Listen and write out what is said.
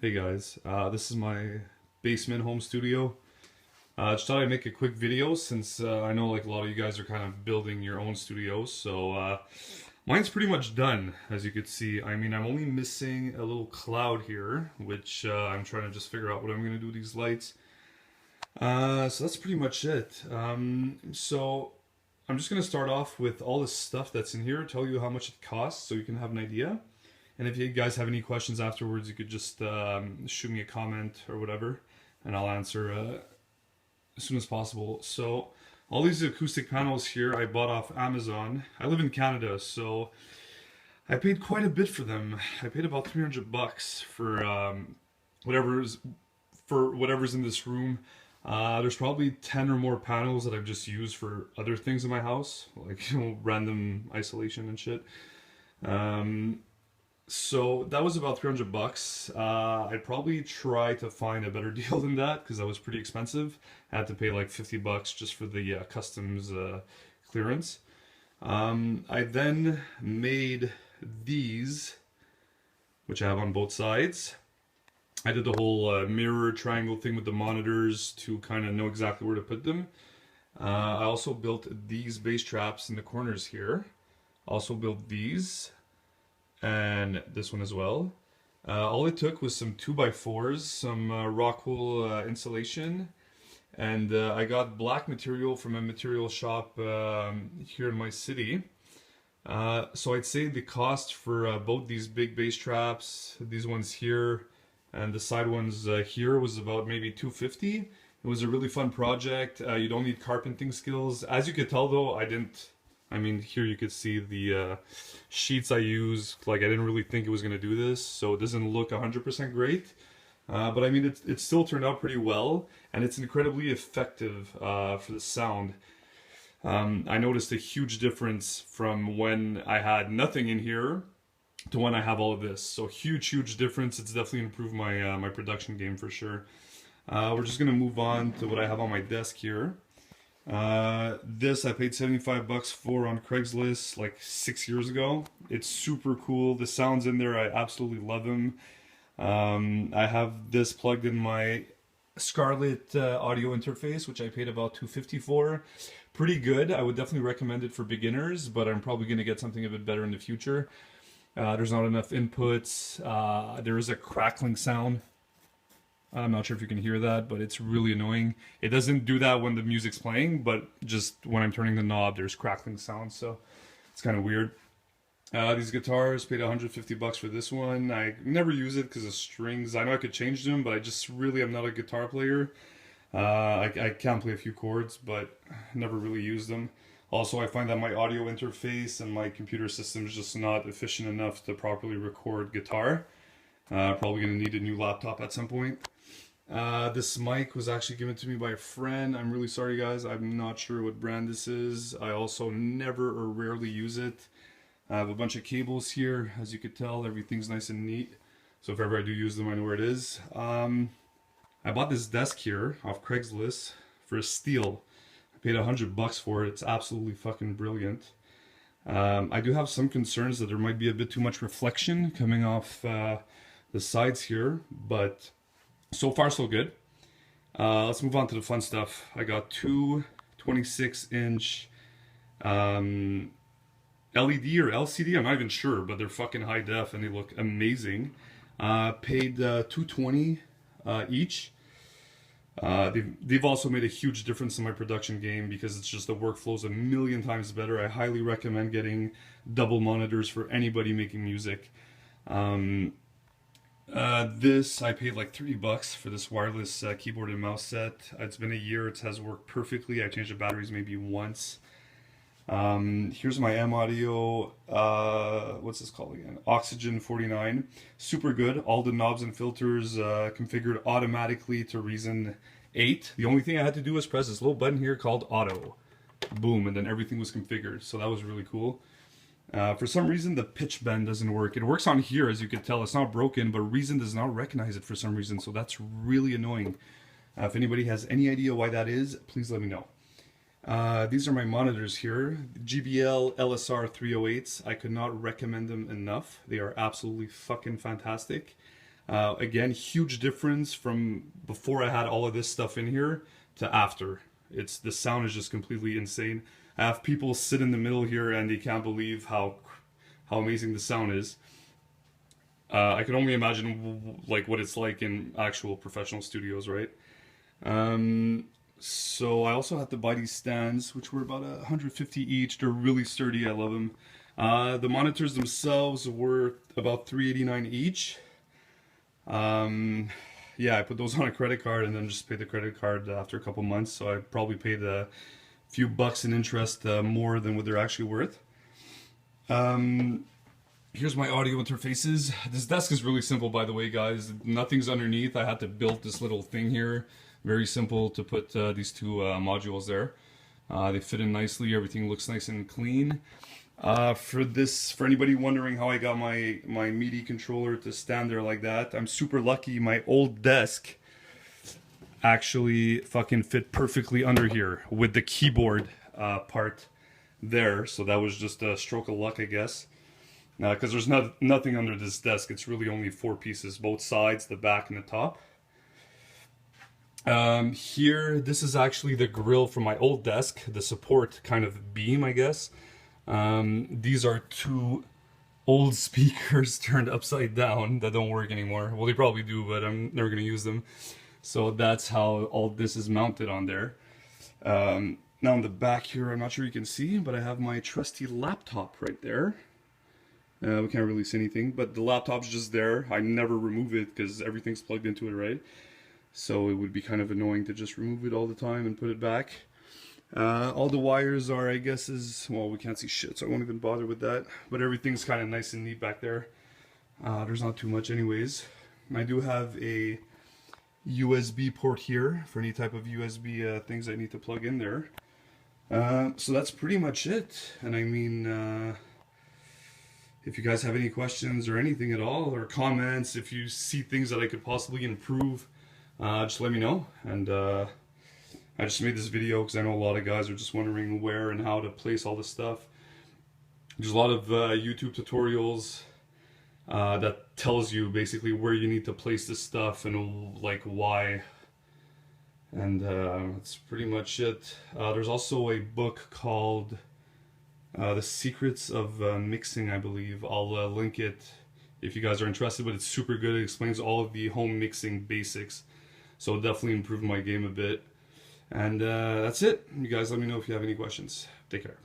Hey guys, this is my basement home studio. Just thought I'd make a quick video since I know like a lot of you guys are kind of building your own studios. So mine's pretty much done, as you could see. I mean, I'm only missing a little cloud here, which I'm trying to just figure out what I'm gonna do with these lights. So that's pretty much it. So I'm just gonna start off with all the stuff that's in here, tell you how much it costs, so you can have an idea. And if you guys have any questions afterwards, you could just shoot me a comment or whatever, and I'll answer as soon as possible. So, all these acoustic panels here I bought off Amazon. I live in Canada, so I paid quite a bit for them. I paid about 300 bucks for whatever's whatever's in this room. There's probably 10 or more panels that I've just used for other things in my house, like random isolation and shit. Um, so that was about 300 bucks. I'd probably try to find a better deal than that because that was pretty expensive. I had to pay like 50 bucks just for the customs clearance. I then made these, which I have on both sides. I did the whole mirror triangle thing with the monitors to kind of know exactly where to put them. I also built these bass traps in the corners here. Also built these and this one as well. All it took was some 2x4s, some Rockwool insulation, and I got black material from a material shop here in my city. So I'd say the cost for both these big bass traps, these ones here, and the side ones here was about maybe 250. It was a really fun project. You don't need carpenting skills. As you could tell though, I mean, here you could see the sheets I used. Like, I didn't really think it was going to do this, so it doesn't look 100% great. But I mean, it still turned out pretty well, and it's incredibly effective for the sound. I noticed a huge difference from when I had nothing in here to when I have all of this. So huge difference. It's definitely improved my my production game for sure. We're just gonna move on to what I have on my desk here. This I paid 75 bucks for on Craigslist like 6 years ago. It's super cool. The sounds in there, I absolutely love them. I have this plugged in my Scarlett audio interface, which I paid about 250 for. Pretty good. I would definitely recommend it for beginners, but I'm probably going to get something a bit better in the future. There's not enough inputs. There is a crackling sound. I'm not sure if you can hear that, but it's really annoying. It doesn't do that when the music's playing, but just when I'm turning the knob, there's crackling sounds, so it's kind of weird. These guitars, paid 150 bucks for this one. I never use it because of strings. I know I could change them, but I just really am not a guitar player. I can play a few chords, but never really use them. Also, I find that my audio interface and my computer system is just not efficient enough to properly record guitar. Probably going to need a new laptop at some point. This mic was actually given to me by a friend. I'm really sorry guys, I'm not sure what brand this is. I also never or rarely use it. I have a bunch of cables here. As you could tell, everything's nice and neat. So if ever I do use them, I know where it is. I bought this desk here off Craigslist for a steal. I paid 100 bucks for it. It's absolutely fucking brilliant. I do have some concerns that there might be a bit too much reflection coming off the sides here, but so far so good. Let's move on to the fun stuff. I got two 26-inch LED or LCD, I'm not even sure, but they're fucking high def and they look amazing. Paid 220 each. They've also made a huge difference in my production game because it's just the workflow's a million times better. I highly recommend getting double monitors for anybody making music. This I paid like 30 bucks for this wireless keyboard and mouse set. It's been a year. It has worked perfectly. I changed the batteries maybe once. Here's my M Audio, what's this called again? Oxygen 49. Super good. All the knobs and filters configured automatically to Reason 8. The only thing I had to do was press this little button here called Auto. Boom, and then everything was configured. So that was really cool. For some reason, the pitch bend doesn't work. It works on here, as you can tell. It's not broken, but Reason does not recognize it for some reason. So that's really annoying. If anybody has any idea why that is, please let me know. These are my monitors here, GBL LSR 308s. I could not recommend them enough. They are absolutely fucking fantastic. Again, huge difference from before I had all of this stuff in here to after. The sound is just completely insane. I have people sit in the middle here and they can't believe how amazing the sound is. I can only imagine like what it's like in actual professional studios, right? So I also had to buy these stands, which were about 150 each. They're really sturdy. I love them. The monitors themselves were about 389 each. Yeah, I put those on a credit card and then just paid the credit card after a couple months. So I probably paid a few bucks in interest more than what they're actually worth. Here's my audio interfaces. This desk is really simple, by the way, guys. Nothing's underneath. I had to build this little thing here. Very simple to put these two modules there. They fit in nicely. Everything looks nice and clean. For anybody wondering how I got my MIDI controller to stand there like that, I'm super lucky. My old desk actually fucking fit perfectly under here with the keyboard part there. So that was just a stroke of luck, I guess. Because there's nothing under this desk. It's really only 4 pieces, both sides, the back and the top. Here, this is actually the grill from my old desk, the support kind of beam, I guess. These are 2 old speakers turned upside down that don't work anymore. Well, they probably do, but I'm never going to use them. So that's how all this is mounted on there. Now in the back here, I'm not sure you can see, but I have my trusty laptop right there. We can't really see anything, but the laptop's just there. I never remove it because everything's plugged into it, right? So it would be kind of annoying to just remove it all the time and put it back. All the wires are, I guess, well, we can't see shit, so I won't even bother with that. But everything's kind of nice and neat back there. There's not too much anyways. I do have a USB port here for any type of USB things I need to plug in there. So that's pretty much it. And I mean, if you guys have any questions or anything at all, or comments, if you see things that I could possibly improve, just let me know. And I just made this video because I know a lot of guys are just wondering where and how to place all this stuff. There's a lot of YouTube tutorials that tells you basically where you need to place this stuff and like why. And that's pretty much it. There's also a book called The Secrets of Mixing, I believe. I'll link it if you guys are interested, but it's super good. It explains all of the home mixing basics. So it'll definitely improve my game a bit. And that's it. You guys let me know if you have any questions. Take care.